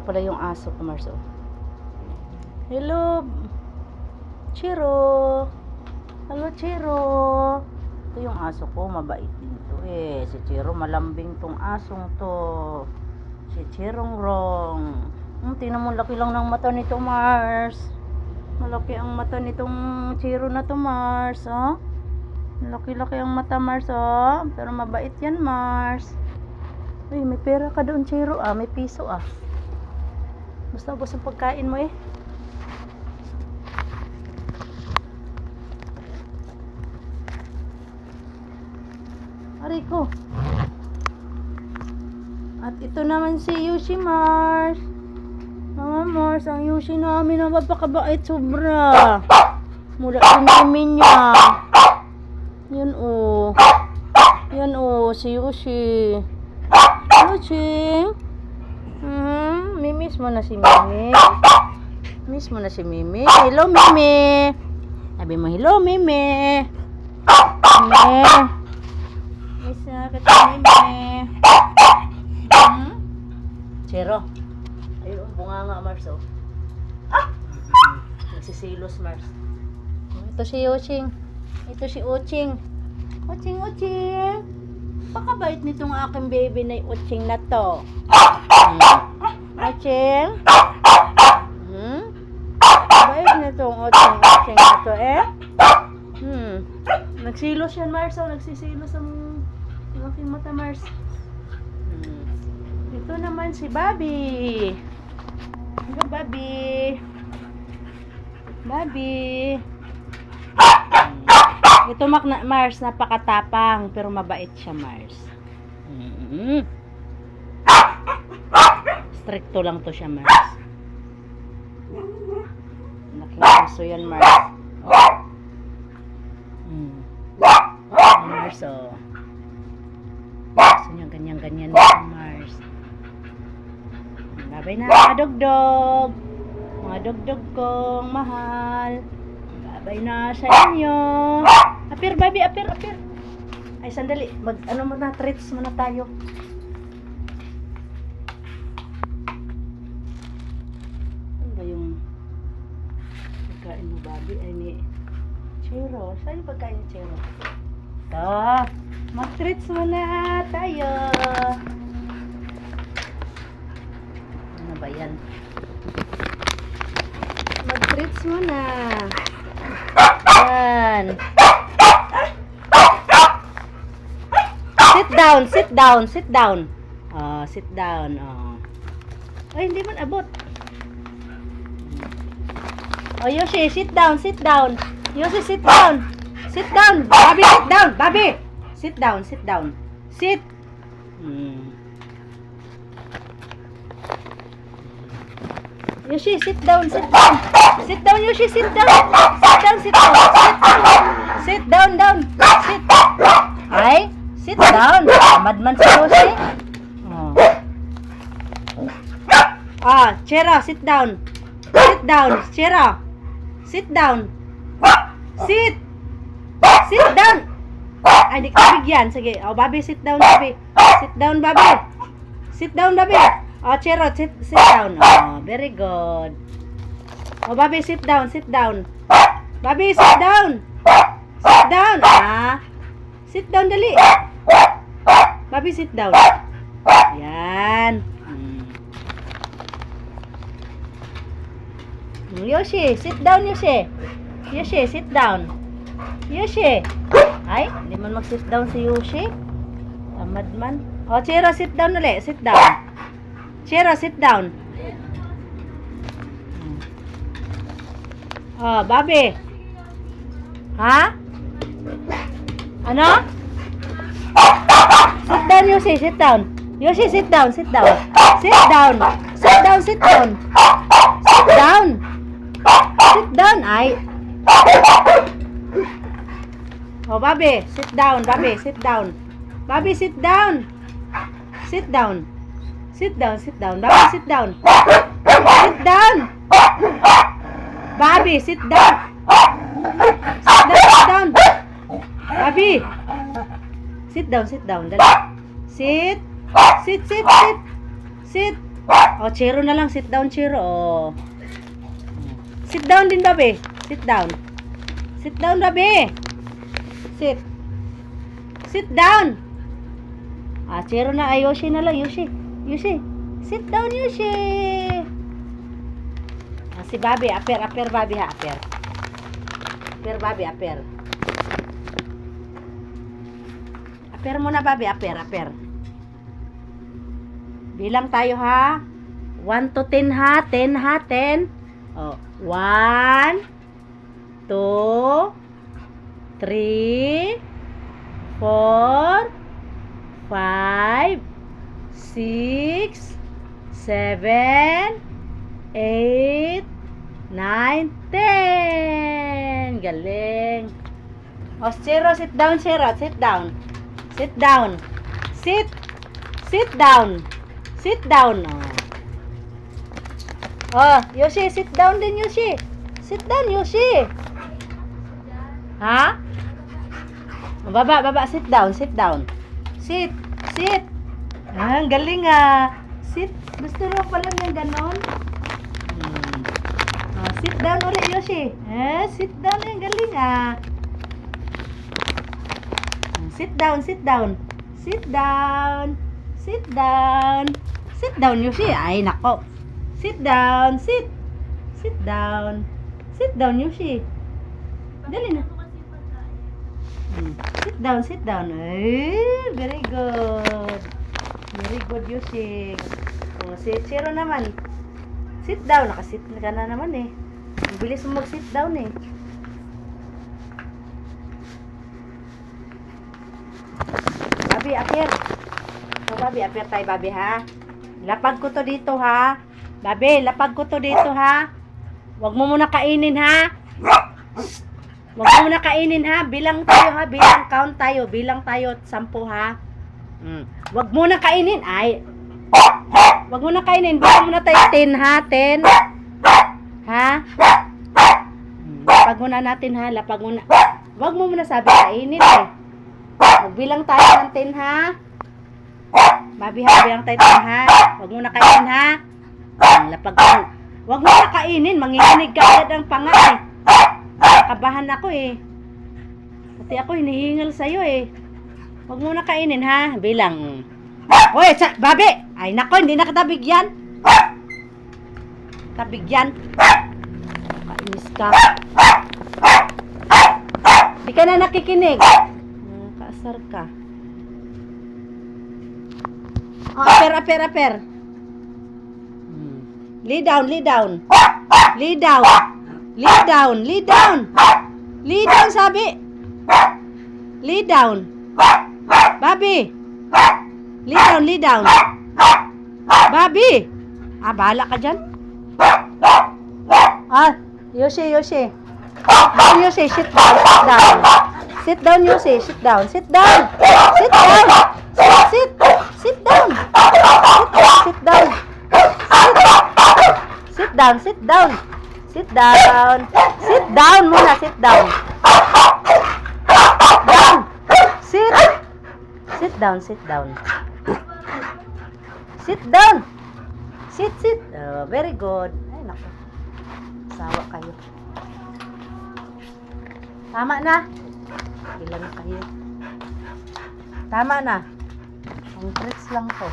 pala yung aso ko, Mars. Oh. Hello, Chiro. Hello, Chiro. Ito yung aso ko, mabait din to eh. Si Chiro, malambing tong asong to. Si Chirong Rong. Tingnan mo, laki lang ng mata nito, Mars. Malaki ang mata nitong Chiro na to, Mars. Oh? Laki-laki ang mata, Mars. Oh? Pero mabait yan, Mars. Uy, may pera ka doon, Chiro. May piso ah. Basta ubos ang pagkain mo eh. Aray ko. At ito naman si Yoshi, Mars. Mga Mars, ang Yoshi namin ang mapakabait sobra. Mula sa niya. Yan oh. Yan oh, si Yoshi. Yoshi. Miss mo na si Mimi. Miss mo na si Mimi. Hello, Mimi. Sabi mo, hello, Mimi. Mimi. Miss na kita, Mimi. Chero. Ayun, bunga nga, Mars, oh. Nagsisilos, Mars. Ito si Yoshing. Ito si Oching. Oching, Oching. Pakabait nitong aking baby na Oching na to. Oching. Pakabait nitong Oching na to, eh. Nagsilos yan, Mars, oh. Nagsisilos ang aking mata, Mars. Ito naman si Bobby. Hello, Bobby. Bobby. Ito Mars, napakatapang pero mabait siya, Mars. Stricto lang to siya, Mars. Nakikiso yan, Mars. Mars, oh. Gusto niya ganyan-ganyan na Mars. Babay na mga dogdog. Mga dogdog kong mahal. Babay na sa inyo. Apir, Bobby, apir, apir. Ay, sandali. Ano muna, treats muna tayo. Ano ba yung pagkain mo, Bobby? Ay, ni Chiro. Saan yung pagkain ni Chiro? Ito. Mag-treats muna tayo. Ano ba yan? Mag-treats muna. Yan. Sit down, sit down, sit down. Sit down. Ay, hindi man abot. Yoshi, sit down, sit down. Yoshi, sit down. Sit down. Bobby, sit down. Bobby. Sit down, sit down. Sit. Yoshi, sit down, sit down. Sit down, Yoshi, sit down. Sit down, sit down. Sit down, down. Sit. Ay, sit down. Madman si Yoshi. Chera, sit down. Sit down, Chera. Sit down. Sit. Sit down. Ay, di ka bigyan. Sige. Bobby, sit down, Bobby. Sit down, Bobby. Sit down, Bobby. Chero, sit down. Very good. Bobby, sit down, sit down. Bobby, sit down. Sit down. Sit down, dali. Bobby, sit down. Yan. Yoshi, sit down, Yoshi. Yoshi, sit down. Yoshi. Ay, hindi man mag-sit down si Yoshi. Tamad man. Chero, sit down ulit. Sit down. Chero, sit down. Bobby. Ha? Ano? Sit down, Yoshi. Sit down. Yoshi, sit down. Sit down. Sit down. Sit down, sit down. Sit down. Sit down. Ay. Bobby, sit down. Bobby, sit down. Bobby, sit down. Sit down. Sit down, sit down. Bobby, sit down. Sit down. Bobby, sit down. Sit down, sit down. Bobby. Sit down, sit down. Dali. Sit. Sit, sit, sit. Sit. Oh, Chiro na lang. Sit down, Chiro. Oh. Sit down din, babe. Sit down. Sit down, babe. Sit. Sit down. Ah, Chiro na. Ay, Yoshi na lang. Yoshi. Yoshi. Sit down, Yoshi. Ah, si Bobby. Aper, Bobby ha. Aper. Aper, Bobby. Aper. Aper muna, Bobby. Aper. Bilang tayo ha. 1 to 10 ha. 10 ha. 10. Oh. 1, 2, 3, 4, 5, 6, 7, 8, 9, 10. Galing. O, Chiro, sit down, Chiro. Sit down. Sit down. Sit. Sit down. Sit down. Oh, Yoshi, sit down din, Yoshi. Sit down, Yoshi. Ha? Baba, sit down, sit down. Sit. Ah, ang galing ah. Sit. Gusto mo pala ng ganon? Oh, sit down ulit, Yoshi. Sit down, ang galing ah. Sit down. Sit down, Yoshi. Ay, nako. Sit down, sit. Sit down, Yoshi. Dali na. Sit down. Ay, very good. Very good, Yoshi. Si Chiro naman. Sit down. Nakasit ka na naman eh. Ang bilis mo mag-sit down eh. Babi, apir. So, Babi, apir tayo, Babi, ha? Lapag ko to dito, ha? Babi, lapag ko to dito, ha? Huwag mo muna kainin, ha? Huwag mo muna kainin, ha? Bilang tayo, ha? Count tayo. Bilang tayo, 10, ha? Huwag mo na kainin. Ay. Huwag mo na kainin. Bilang muna tayo 10, ha? 10. Ha? Lapag muna natin, ha? Lapag muna. Huwag mo muna sabi kainin, eh. Magbilang tayo ng 10, ha? Babi, ha? Bilang tayo 10, ha? Huwag mo na kainin, ha? Lapag mo. Huwag mo na kainin. Manginginig ka agad ang panga, eh. Kabahan ako, eh. Pati ako hinihingal sa'yo, eh. Huwag mo na kainin, ha? Bilang. Oy, Babi! Ay, nako, hindi na kita bigyan. Tabigyan. Kainis ka. Di ka na nakikinig. Kaasar ka. Oh, aper. Lay down. Lay down, sabi. Lay down. Babi. Lay down. Babi. Ah, bahala ka dyan. Ah, Yoshi. Yoshi, sit down. Sit down, Yoshi. Sit down. Sit down. Sit down. Sit down. Sit down. Sit down. Sit down. Sit down. Sit down muna. Sit down. Down. Sit. Sit down. Sit down. Sit down. Sit. Oh, very good. Ay, naku. Sawa kayo. Tama na. Ilan kayo? Tama na. Ang tricks lang to.